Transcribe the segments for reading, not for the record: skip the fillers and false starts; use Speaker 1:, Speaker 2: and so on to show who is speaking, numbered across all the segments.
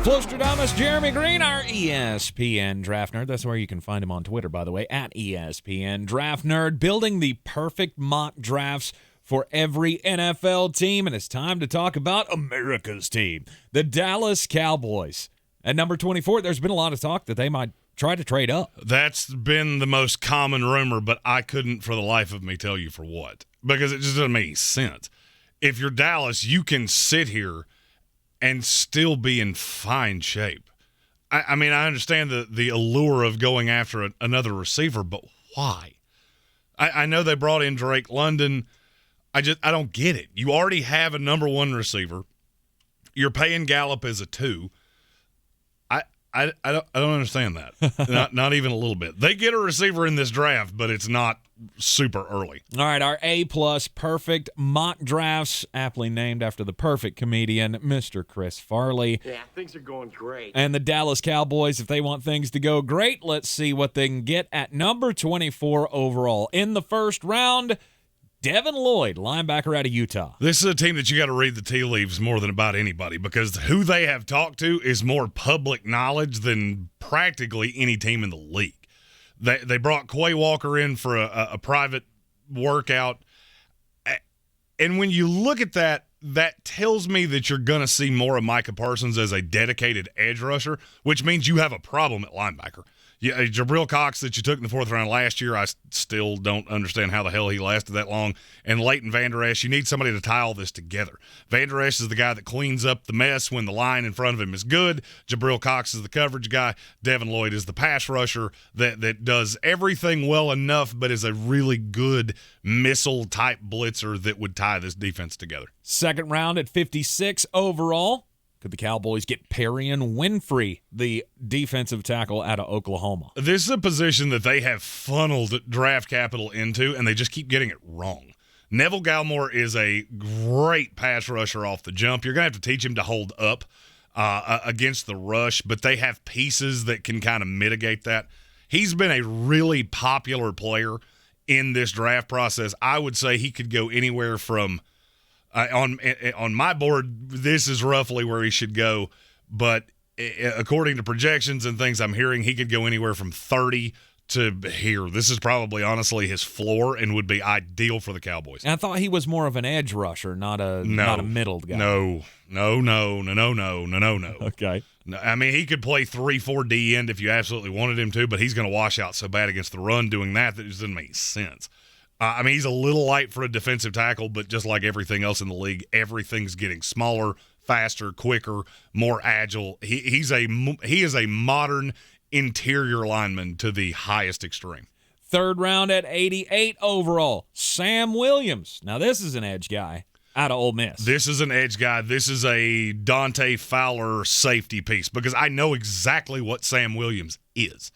Speaker 1: Flostradamus, Jeremy Greene, our ESPN Draft Nerd. That's where you can find him on Twitter, by the way, at ESPN Draft Nerd, building the perfect mock drafts for every NFL team. And it's time to talk about America's team, the Dallas Cowboys. At number 24, there's been a lot of talk that they might try to trade up.
Speaker 2: That's been the most common rumor, but I couldn't for the life of me tell you for what, because it just doesn't make any sense. If you're Dallas, you can sit here and still be in fine shape. I mean, I understand the allure of going after another receiver, but why? I know they brought in Drake London. I don't get it. You already have a number one receiver. You're paying Gallup as a 2. I don't understand that. not even a little bit. They get a receiver in this draft, but it's not super early.
Speaker 1: All right, our A-plus perfect mock drafts, aptly named after the perfect comedian, Mr. Chris Farley.
Speaker 3: Yeah, things are going great.
Speaker 1: And the Dallas Cowboys, if they want things to go great, let's see what they can get at number 24 overall. In the first round, Devin Lloyd, linebacker out of Utah.
Speaker 2: This is a team that you got to read the tea leaves more than about anybody, because who they have talked to is more public knowledge than practically any team in the league. They brought Quay Walker in for a private workout. And when you look at that, that tells me that you're going to see more of Micah Parsons as a dedicated edge rusher, which means you have a problem at linebacker. Yeah, Jabril Cox that you took in the 4th round last year, I still don't understand how the hell he lasted that long. And Leighton Vander Esch, you need somebody to tie all this together. Vander Esch is the guy that cleans up the mess when the line in front of him is good. Jabril Cox is the coverage guy. Devin Lloyd is the pass rusher that does everything well enough, but is a really good missile-type blitzer that would tie this defense together.
Speaker 1: Second round at 56 overall. Could the Cowboys get Perrion Winfrey, the defensive tackle out of Oklahoma?
Speaker 2: This is a position that they have funneled draft capital into, and they just keep getting it wrong. Neville Gallimore is a great pass rusher off the jump. You're going to have to teach him to hold up against the rush, but they have pieces that can kind of mitigate that. He's been a really popular player in this draft process. I would say he could go anywhere from on my board, this is roughly where he should go, but according to projections and things I'm hearing, he could go anywhere from 30 to here. This is probably, honestly, his floor and would be ideal for the Cowboys.
Speaker 1: And I thought he was more of an edge rusher, not a middle guy.
Speaker 2: No.
Speaker 1: Okay.
Speaker 2: I mean, he could play 3-4 D end if you absolutely wanted him to, but he's going to wash out so bad against the run doing that it just doesn't make sense. I mean, he's a little light for a defensive tackle, but just like everything else in the league, everything's getting smaller, faster, quicker, more agile. He is a modern interior lineman to the highest extreme.
Speaker 1: Third round at 88 overall, Sam Williams. Now, this is an edge guy out of Ole Miss.
Speaker 2: This is an edge guy. This is a Dante Fowler safety piece, because I know exactly what Sam Williams is.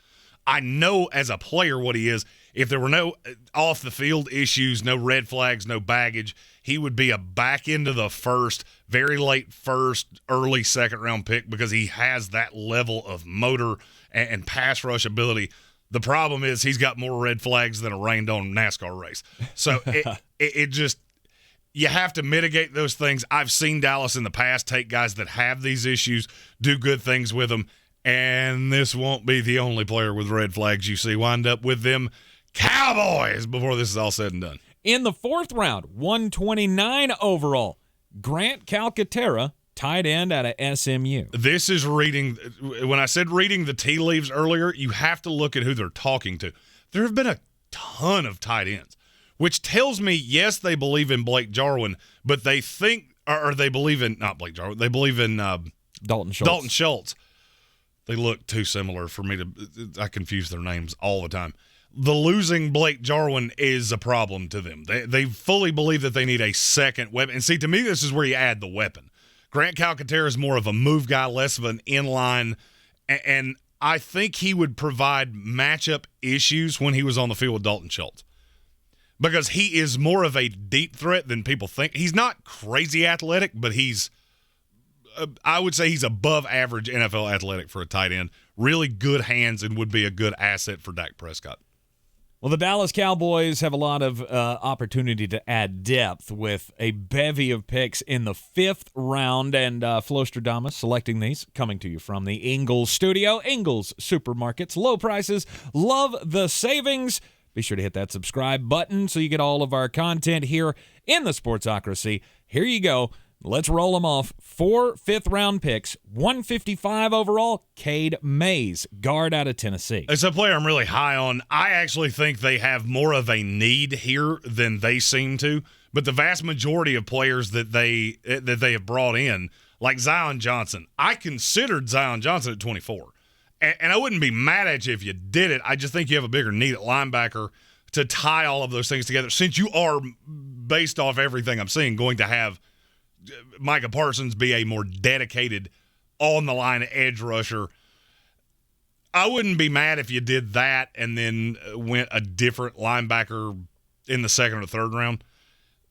Speaker 2: I know as a player what he is. If there were no off-the-field issues, no red flags, no baggage, he would be a back into the first, very late first, early second-round pick, because he has that level of motor and pass rush ability. The problem is he's got more red flags than a rained-on NASCAR race. So it just – you have to mitigate those things. I've seen Dallas in the past take guys that have these issues, do good things with them, and this won't be the only player with red flags you see wind up with them Cowboys before this is all said and done.
Speaker 1: In the 4th round, 129 overall, Grant Calcaterra, tight end out of SMU.
Speaker 2: This is reading – when I said reading the tea leaves earlier, you have to look at who they're talking to. There have been a ton of tight ends, which tells me, yes, they believe in Blake Jarwin, but they think – or they believe in – not Blake Jarwin. They believe in
Speaker 1: Dalton Schultz.
Speaker 2: Dalton Schultz. They look too similar for me to – I confuse their names all the time. The losing Blake Jarwin is a problem to them. They fully believe that they need a second weapon. And see, to me, this is where you add the weapon. Grant Calcaterra is more of a move guy, less of an inline, and I think he would provide matchup issues when he was on the field with Dalton Schultz, because he is more of a deep threat than people think. He's not crazy athletic, but I would say he's above average NFL athletic for a tight end. Really good hands and would be a good asset for Dak Prescott.
Speaker 1: Well, the Dallas Cowboys have a lot of opportunity to add depth with a bevy of picks in the 5th round, and Flostradamus selecting these, coming to you from the Ingles studio. Ingles Supermarkets, low prices, love the savings. Be sure to hit that subscribe button so you get all of our content here in the Sportsocracy. Here you go. Let's roll them off. 4 5th-round picks, 155 overall, Cade Mays, guard out of Tennessee.
Speaker 2: It's a player I'm really high on. I actually think they have more of a need here than they seem to, but the vast majority of players that they have brought in, like Zion Johnson, I considered Zion Johnson at 24, and I wouldn't be mad at you if you did it. I just think you have a bigger need at linebacker to tie all of those things together, since you are, based off everything I'm seeing, going to have Micah Parsons be a more dedicated on-the-line edge rusher. I wouldn't be mad if you did that and then went a different linebacker in the 2nd or 3rd round.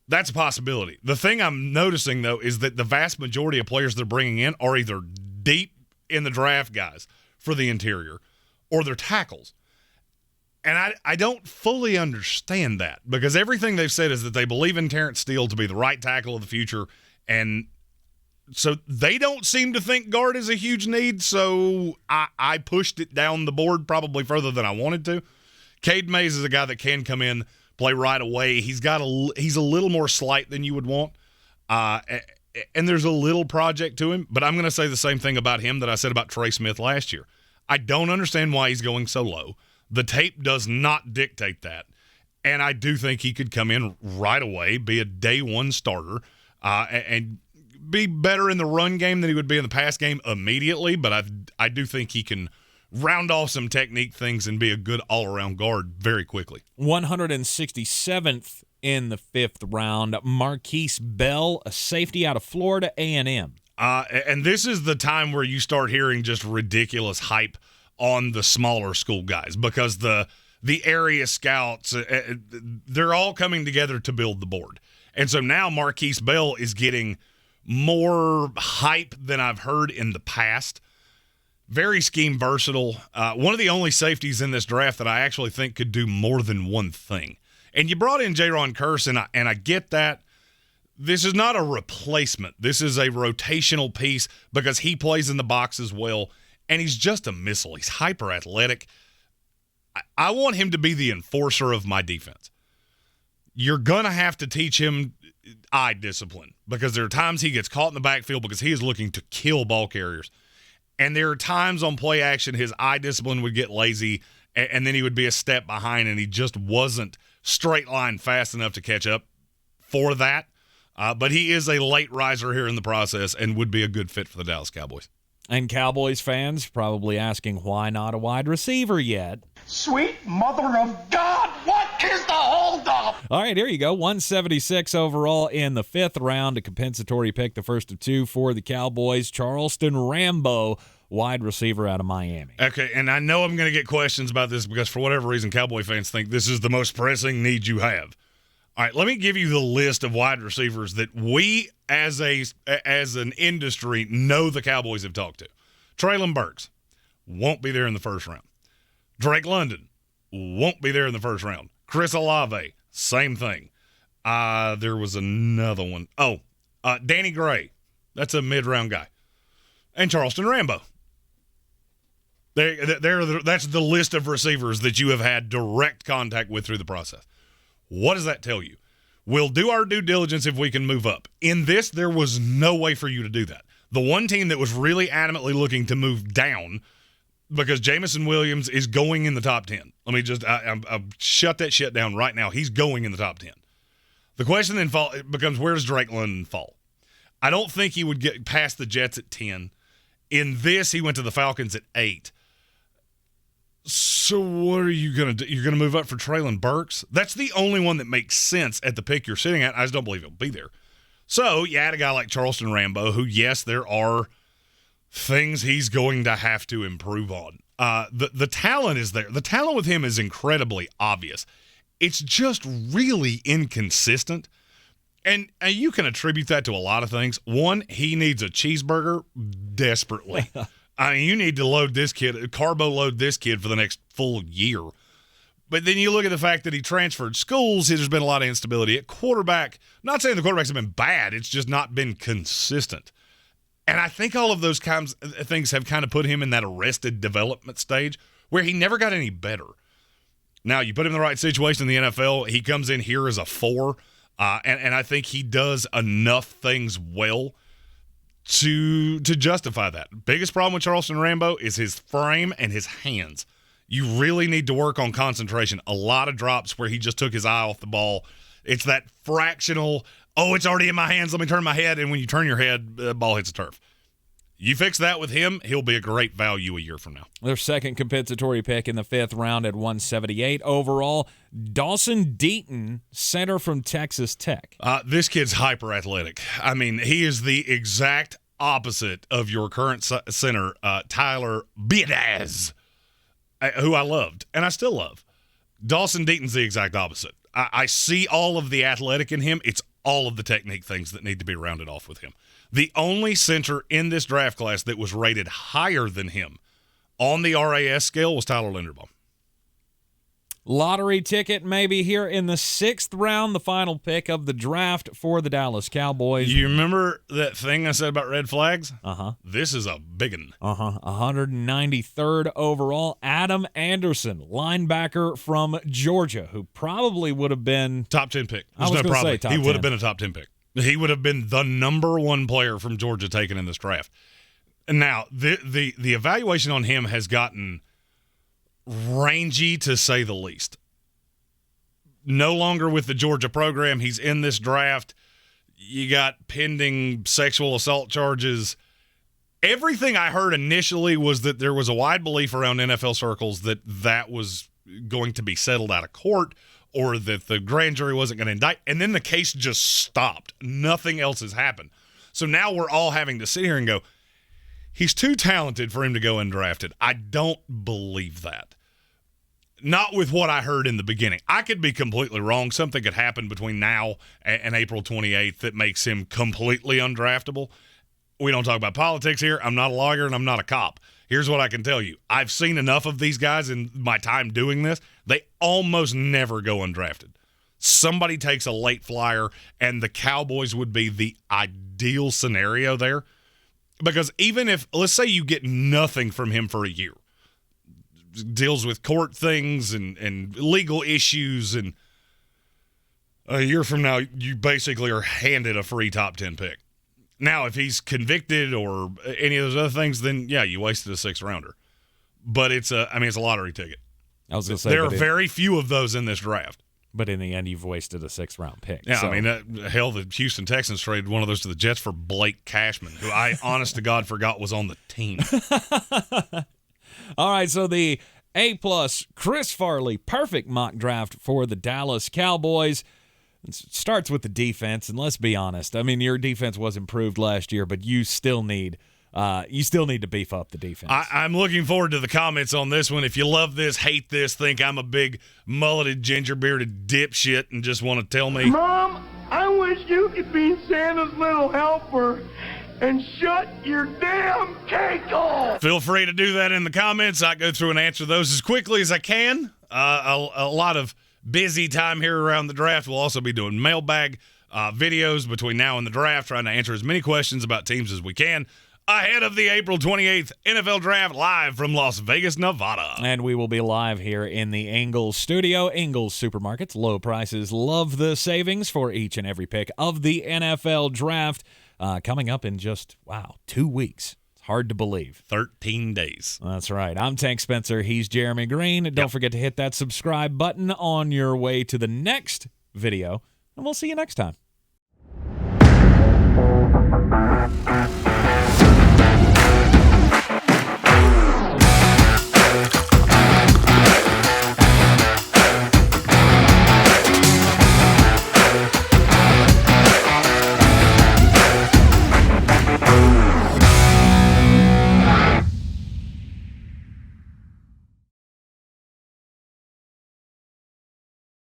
Speaker 2: That's a possibility. The thing I'm noticing, though, is that the vast majority of players they're bringing in are either deep in the draft guys for the interior or they're tackles. And I don't fully understand that, because everything they've said is that they believe in Terrence Steele to be the right tackle of the future. And so they don't seem to think guard is a huge need, so I pushed it down the board probably further than I wanted to. Cade Mays is a guy that can come in, play right away. He's a little more slight than you would want, and there's a little project to him, but I'm going to say the same thing about him that I said about Trey Smith last year. I don't understand why he's going so low. The tape does not dictate that, and I do think he could come in right away, be a day one starter, and be better in the run game than he would be in the pass game immediately, but I do think he can round off some technique things and be a good all-around guard very quickly.
Speaker 1: 167th in the 5th round, Markquese Bell, a safety out of Florida A&M.
Speaker 2: And this is the time where you start hearing just ridiculous hype on the smaller school guys, because the area scouts, they're all coming together to build the board. And so now Markquese Bell is getting more hype than I've heard in the past. Very scheme versatile. One of the only safeties in this draft that I actually think could do more than one thing. And you brought in Jaron Kearse, and I get that. This is not a replacement. This is a rotational piece because he plays in the box as well, and he's just a missile. He's hyper athletic. I want him to be the enforcer of my defense. You're going to have to teach him eye discipline, because there are times he gets caught in the backfield because he is looking to kill ball carriers. And there are times on play action his eye discipline would get lazy, and then he would be a step behind, and he just wasn't straight line fast enough to catch up for that. But he is a late riser here in the process and would be a good fit for the Dallas Cowboys.
Speaker 1: And Cowboys fans probably asking why not a wide receiver yet.
Speaker 3: Sweet mother of God, what is the holdup?
Speaker 1: All right, here you go. 176 overall in the 5th round, a compensatory pick, the first of 2 for the Cowboys. Charleston Rambo, wide receiver out of Miami.
Speaker 2: Okay, and I know I'm going to get questions about this because for whatever reason, Cowboy fans think this is the most pressing need you have. All right, let me give you the list of wide receivers that we as an industry know the Cowboys have talked to. Treylon Burks won't be there in the 1st round. Drake London won't be there in the 1st round. Chris Olave, same thing. There was another one. Danny Gray. That's a mid-round guy. And Charleston Rambo. That's the list of receivers that you have had direct contact with through the process. What does that tell you? We'll do our due diligence if we can move up. In this, there was no way for you to do that. The one team that was really adamantly looking to move down, because Jamison Williams is going in the top 10. Let me just I'll shut that shit down right now. He's going in the top 10. The question then becomes, where does Drake London fall? I don't think he would get past the Jets at 10. In this, he went to the Falcons at 8. So what are you going to do? You're going to move up for Treylon Burks? That's the only one that makes sense at the pick you're sitting at. I just don't believe he'll be there. So you add a guy like Charleston Rambo, who, yes, there are things he's going to have to improve on. The talent is there. The talent with him is incredibly obvious. It's just really inconsistent. And you can attribute that to a lot of things. One, he needs a cheeseburger desperately. I mean, you need to load this kid, carbo load this kid for the next full year. But then you look at the fact that he transferred schools, there's been a lot of instability at quarterback. I'm not saying the quarterbacks have been bad, it's just not been consistent. And I think all of those kinds of things have kind of put him in that arrested development stage where he never got any better. Now, you put him in the right situation in the NFL, he comes in here as a 4, and I think he does enough things well to justify that. Biggest problem with Charleston Rambo is his frame and his hands. You really need to work on concentration. A lot of drops where he just took his eye off the ball. It's that fractional, it's already in my hands, let me turn my head, and when you turn your head, the ball hits the turf. You fix that with him, he'll be a great value a year from now.
Speaker 1: Their second compensatory pick in the 5th round at 178 overall, Dawson Deaton, center from Texas Tech.
Speaker 2: This kid's hyper athletic. I mean, he is the exact opposite of your current center, Tyler Biadasz, who I loved, and I still love. Dawson Deaton's the exact opposite. I see all of the athletic in him. It's all of the technique things that need to be rounded off with him. The only center in this draft class that was rated higher than him on the RAS scale was Tyler Linderbaum.
Speaker 1: Lottery ticket maybe here in the 6th round, the final pick of the draft for the Dallas Cowboys.
Speaker 2: You remember that thing I said about red flags?
Speaker 1: Uh-huh.
Speaker 2: This is a big one.
Speaker 1: 193rd overall, Adam Anderson, linebacker from Georgia, who probably would have been
Speaker 2: top 10 pick.
Speaker 1: He would
Speaker 2: have been a top 10 pick. He would have been the number 1 player from Georgia taken in this draft. Now, the evaluation on him has gotten rangy, to say the least. No longer with the Georgia program. He's in this draft. You got pending sexual assault charges. Everything I heard initially was that there was a wide belief around NFL circles that was going to be settled out of court, or that the grand jury wasn't going to indict, and then the case just stopped. Nothing else has happened. So now we're all having to sit here and go, he's too talented for him to go undrafted. I don't believe that. Not with what I heard in the beginning. I could be completely wrong. Something could happen between now and April 28th that makes him completely undraftable. We don't talk about politics here. I'm not a lawyer and I'm not a cop. Here's what I can tell you. I've seen enough of these guys in my time doing this. They almost never go undrafted. Somebody takes a late flyer, and the Cowboys would be the ideal scenario there. Because even if, let's say you get nothing from him for a year, deals with court things and legal issues, and a year from now, you basically are handed a free top 10 pick. Now, if he's convicted or any of those other things, then yeah, you wasted a 6th rounder. But it's a lottery ticket.
Speaker 1: I was going to say
Speaker 2: there are very few of those in this draft.
Speaker 1: But in the end, you've wasted a 6th round pick.
Speaker 2: Yeah,
Speaker 1: so.
Speaker 2: I mean, hell, the Houston Texans traded one of those to the Jets for Blake Cashman, who I, honest to God, forgot was on the team.
Speaker 1: All right, so the A+ Chris Farley perfect mock draft for the Dallas Cowboys. It starts with the defense, and let's be honest. I mean, your defense was improved last year, but you still need to beef up the defense.
Speaker 2: I'm looking forward to the comments on this one. If you love this, hate this, think I'm a big mulleted, ginger-bearded dipshit and just want to tell me,
Speaker 3: Mom, I wish you could be Santa's little helper and shut your damn cake off.
Speaker 2: Feel free to do that in the comments. I go through and answer those as quickly as I can. A lot of busy time here around the draft. We'll also be doing mailbag videos between now and the draft, trying to answer as many questions about teams as we can ahead of the April 28th NFL Draft live from Las Vegas, Nevada.
Speaker 1: And we will be live here in the Ingles studio. Ingles Supermarkets, low prices, love the savings for each and every pick of the NFL Draft. Coming up in just, 2 weeks. It's hard to believe.
Speaker 2: 13 days.
Speaker 1: That's right. I'm Tank Spencer. He's Jeremy Greene. Don't forget to hit that subscribe button on your way to the next video, and we'll see you next time.